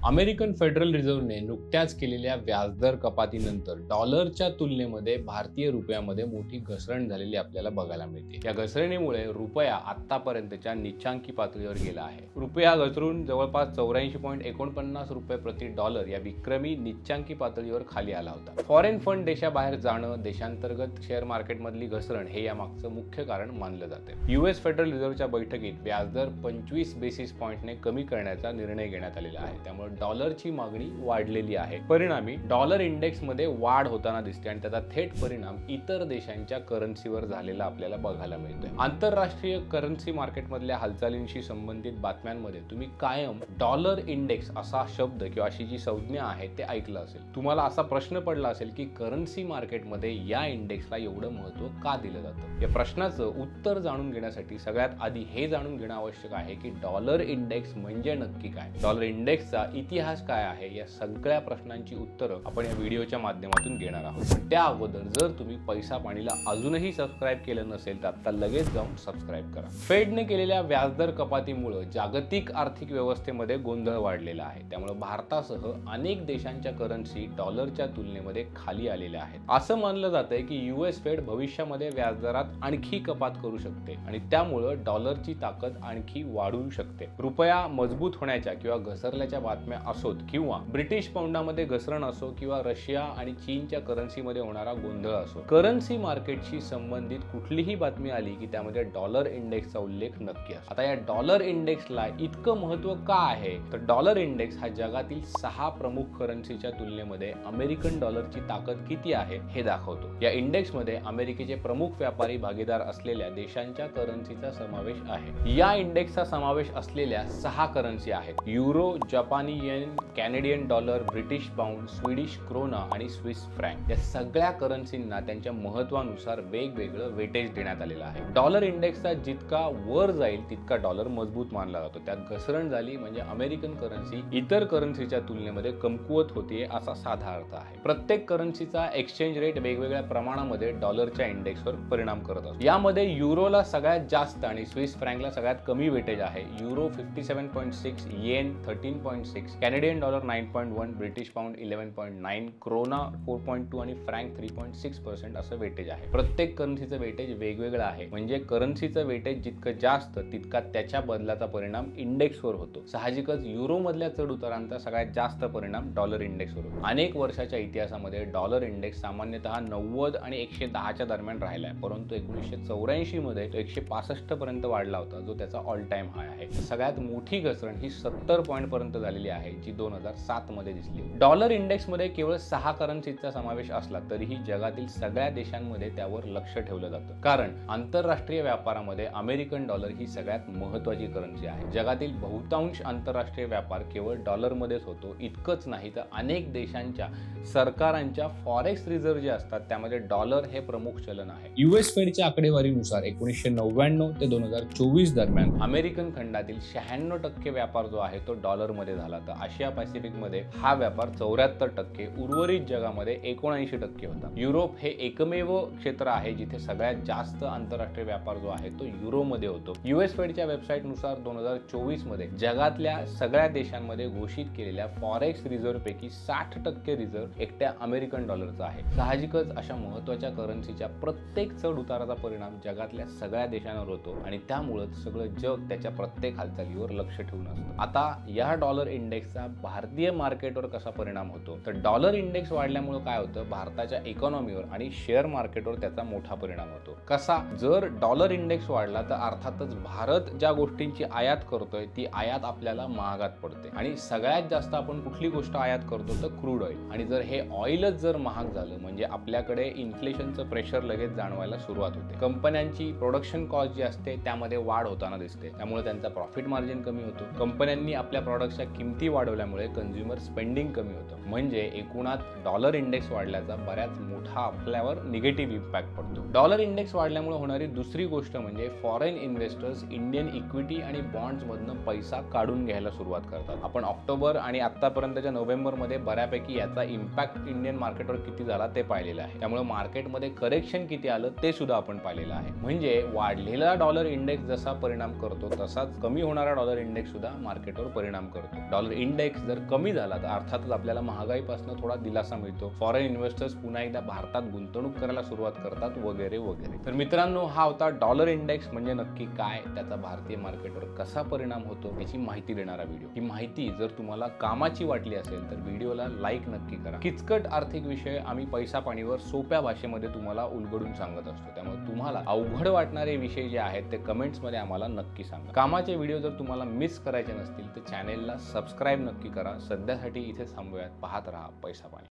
American federal रिझर्व्हने नुकत्याच केलेल्या व्याजदर कपातीनंतर डॉलरच्या तुलनेमध्ये भारतीय रुपयामध्ये मोठी घसरण झालेली आपल्याला बघायला मिळते। या घसरणीमुळे रुपया आतापर्यंतच्या निच्चांकी पातळीवर गेला आहे। रुपया घसरून जवळपास 84.49 रुपये प्रति डॉलर या विक्रमी निच्चांकी पातळीवर खाली आला होता। फॉरेन फंड देशाबाहेर जाणं, देशांतर्गत शेअर मार्केटमधली घसरण हे यामागचं मुख्य कारण मानलं जाते। यूएस फेडरल रिझर्व्हच्या बैठकीत व्याजदर 25 बेसिस पॉइंटने कमी करण्याचा निर्णय घेण्यात आलेला आहे। त्यामुळे डॉलरची मागणी वाढलेली आहे। परिणामी डॉलर इंडेक्स मध्ये वाढ होताना दिसते आणि त्याचा थेट परिणाम इतर देशांच्या करन्सीवर झालेला आपल्याला बघायला मिळतोय। आंतरराष्ट्रीय करन्सी मार्केटमधल्या हालचालींशी संबंधित बातम्यांमध्ये तुम्ही कायम डॉलर इंडेक्स असा शब्द किंवा अशी जी संज्ञा आहे ते ऐकलं असेल। तुम्हाला असा प्रश्न पडला असेल की करन्सी मार्केटमध्ये या इंडेक्सला एवढं महत्त्व का दिलं जातं? या प्रश्नाचं उत्तर जाणून घेण्यासाठी सगळ्यात आधी हे जाणून घेणं आवश्यक आहे की डॉलर इंडेक्स म्हणजे नक्की काय, डॉलर इंडेक्सचा इतिहास काय आहे, या सगळ्या प्रश्नांची उत्तरं आपण या व्हिडिओच्या माध्यमातून घेणार आहोत। पण त्या अगोदर जर तुम्ही पैसा पाणीला अजूनही सबस्क्राईब केलं नसेल तर आता लगेच जाऊन सबस्क्राईब करा। फेडने केलेल्या व्याजदर कपातीमुळे जागतिक आर्थिक व्यवस्थेमध्ये गोंधळ वाढलेला आहे। त्यामुळे भारतासह अनेक देशांच्या करन्सी डॉलरच्या तुलनेमध्ये खाली आलेल्या आहेत। असं मानलं जातंय की यूएस फेड भविष्यामध्ये व्याजदरात आणखी कपात करू शकते आणि त्यामुळे डॉलरची ताकद आणखी वाढू शकते। रुपया मजबूत होण्याच्या किंवा घसरल्याच्या बातम्या असोत किंवा ब्रिटिश पाऊंडामध्ये घसरण असो किंवा रशिया आणि चीनच्या करन्सीमध्ये होणारा गोंधळ असो, करन्सी मार्केटशी संबंधित कुठलीही बातमी आली की त्यामध्ये डॉलर इंडेक्सचा उल्लेख नक्की असतो। आता या डॉलर इंडेक्सला इतकं महत्त्व का आहे तर डॉलर इंडेक्स हा जगातील 6 प्रमुख करन्सीच्या तुलनेमध्ये अमेरिकन डॉलरची ताकद किती आहे हे दाखवतो। या इंडेक्समध्ये अमेरिकेचे प्रमुख व्यापारी भागीदार असलेल्या देशांच्या करन्सीचा समावेश आहे। या इंडेक्सचा समावेश असलेल्या 6 करन्सी आहेत युरो, जपानी yen, Canadian dollar, British pound, Swedish krona आणि स्विस फ्रँक। या सगळ्या करन्सींना त्यांच्या महत्त्वानुसार वेगवेगळं वेटेज देण्यात आलेलं आहे। डॉलर इंडेक्सचा जितका वर जाईल तितका डॉलर मजबूत मानला जातो। त्यात घसरण झाली म्हणजे अमेरिकन करन्सी इतर करन्सीच्या तुलनेमध्ये कमकुवत होते असा साधा अर्थ आहे। प्रत्येक करन्सीचा एक्सचेंज रेट वेगवेगळ्या प्रमाणामध्ये डॉलरच्या इंडेक्सवर परिणाम करत असतो। यामध्ये युरोला सगळ्यात जास्त आणि स्विस फ्रँकला सगळ्यात कमी वेटेज आहे। Euro 57.6, yen 13.6, Canadian dollar 9.1, British pound 11.9, krona 4.2 आणि फ्रँक 3.6% असं वेटेज आहे। प्रत्येक करन्सीचं वेटेज वेगवेगळं आहे, म्हणजे करन्सीचं वेटेज जितकं जास्त तितका त्याच्या बदलाचा परिणाम इंडेक्सवर होतो। साहजिकच युरो मधल्या चढ उतारांचा सगळ्यात जास्त परिणाम डॉलर इंडेक्सवर होतो। अनेक वर्षाच्या इतिहासामध्ये डॉलर इंडेक्स सामान्यतः 90 आणि 110च्या दरम्यान राहिलाय, परंतु 1984 मध्ये तो 165 पर्यंत वाढला होता, जो त्याचा ऑल टाइम हाय आहे। सगळ्यात मोठी घसरण ही 70 पॉइंट पर्यंत झालेली आहे, जी 2007 मध्ये दिसली। डॉलर इंडेक्स मध्ये केवळ 6 करन्सीचा समावेश असला तरीही जगातील सगळ्या देशांमध्ये त्यावर लक्ष ठेवलं जातं, कारण आंतरराष्ट्रीय व्यापारामध्ये अमेरिकन डॉलर ही सगळ्यात महत्त्वाची करन्सी आहे। जगातील बहुतांश आंतरराष्ट्रीय व्यापार केवळ डॉलरमध्येच होतो। इतकंच नाही तर अनेक देशांच्या सरकारांच्या फॉरेक्स रिझर्व्ह जे असतात त्यामध्ये डॉलर हे प्रमुख चलन आहे। यूएस फेडच्या आकडेवारीनुसार 1999 ते 2024 दरम्यान अमेरिकन खंडातील 96% व्यापार जो आहे तो डॉलरमध्ये झाला, तर आशिया पॅसिफिक मध्ये हा व्यापार 74%, उर्वरित जगामध्ये 79% होता। युरोप हे एकमेव क्षेत्र आहे जिथे सगळ्यात जास्त आंतरराष्ट्रीय व्यापार जो आहे तो युरोमध्ये होतो। यूएस फेडच्या वेबसाईट नुसार 2024 मध्ये जगातल्या सगळ्या देशांमध्ये घोषित केलेल्या फॉरेक्स रिझर्व्ह पैकी 60% रिझर्व्ह एकट्या अमेरिकन डॉलरचा आहे। साहजिकच अशा महत्त्वाच्या करन्सीच्या प्रत्येक चढ उताराचा परिणाम जगातल्या सगळ्या देशांवर होतो आणि त्यामुळेच सगळं जग त्याच्या प्रत्येक हालचालीवर लक्ष ठेवून असतं। आता या डॉलर इंडेक्सचा भारतीय मार्केटवर कसा परिणाम होतो तर डॉलर इंडेक्स वाढल्यामुळे काय होतं, भारताच्या इकॉनॉमीवर आणि शेअर मार्केटवर त्याचा मोठा परिणाम होतो। कसा, जर डॉलर इंडेक्स वाढला तर अर्थातच भारत ज्या गोष्टींची आयात करतोय ती आयात आपल्याला महागात पडते आणि सगळ्यात जास्त आपण कुठली गोष्ट आयात करतो तर क्रूड ऑइल। आणि जर हे ऑइलच जर महाग झालं म्हणजे आपल्याकडे इन्फ्लेशनचं प्रेशर लगेच जाणवायला सुरुवात होते। कंपन्यांची प्रोडक्शन कॉस्ट जी असते त्यामध्ये वाढ होताना दिसते, त्यामुळे त्यांचा प्रॉफिट मार्जिन कमी होतो। कंपन्यांनी आपल्या प्रॉडक्टच्या किमती वाढवल्यामुळे कंझ्युमर स्पेंडिंग कमी होतं, म्हणजे एकूणात डॉलर इंडेक्स वाढल्याचा बऱ्याच मोठा आपल्यावर निगेटिव्ह इम्पॅक्ट पडतो। डॉलर इंडेक्स वाढल्यामुळे होणारी दुसरी गोष्ट म्हणजे फॉरेन इन्व्हेस्टर्स इंडियन इक्विटी आणि बॉन्ड्स मधनं पैसा काढून घ्यायला सुरुवात करतात। आपण ऑक्टोबर आणि आतापर्यंतच्या नोव्हेंबर मध्ये बऱ्यापैकी याचा इम्पॅक्ट इंडियन मार्केटवर किती झाला ते पाहिलेलं आहे। त्यामुळे मार्केटमध्ये करेक्शन किती आलं ते सुद्धा आपण पाहिलेलं आहे। म्हणजे वाढलेला डॉलर इंडेक्स जसा परिणाम करतो तसाच कमी होणारा डॉलर इंडेक्स सुद्धा मार्केटवर परिणाम करतो। डॉलर डॉलर इंडेक्स जर कमी झाला तर अर्थातच आपल्याला महागाईपासून थोडा दिलासा मिळतो, फॉरेन इन्व्हेस्टर्स पुन्हा एकदा भारतात गुंतवणूक करायला सुरुवात करतात वगैरे वगैरे. तर मित्रांनो, हा होता डॉलर इंडेक्स म्हणजे नक्की काय, त्याचा भारतीय मार्केटवर कसा परिणाम होतो याची माहिती देणारा व्हिडिओ. ही माहिती जर तुम्हाला कामाची वाटली असेल तर व्हिडिओला लाईक नक्की करा. किचकट आर्थिक विषय आम्ही पैसा पाणीवर सोप्या भाषेमध्ये तुम्हाला उलगडून सांगत असतो, त्यामुळे तुम्हाला अवघड वाटणारे विषय जे आहेत ते कमेंट्समध्ये आम्हाला नक्की सांगा. कामाचे व्हिडिओ जर तुम्हाला मिस करायचे नसतील तर चॅनेलला सबस्क्राईब नक्की करा. सध्यासाठी इथे थांबूयात. पाहत राहा पैसा पाणी.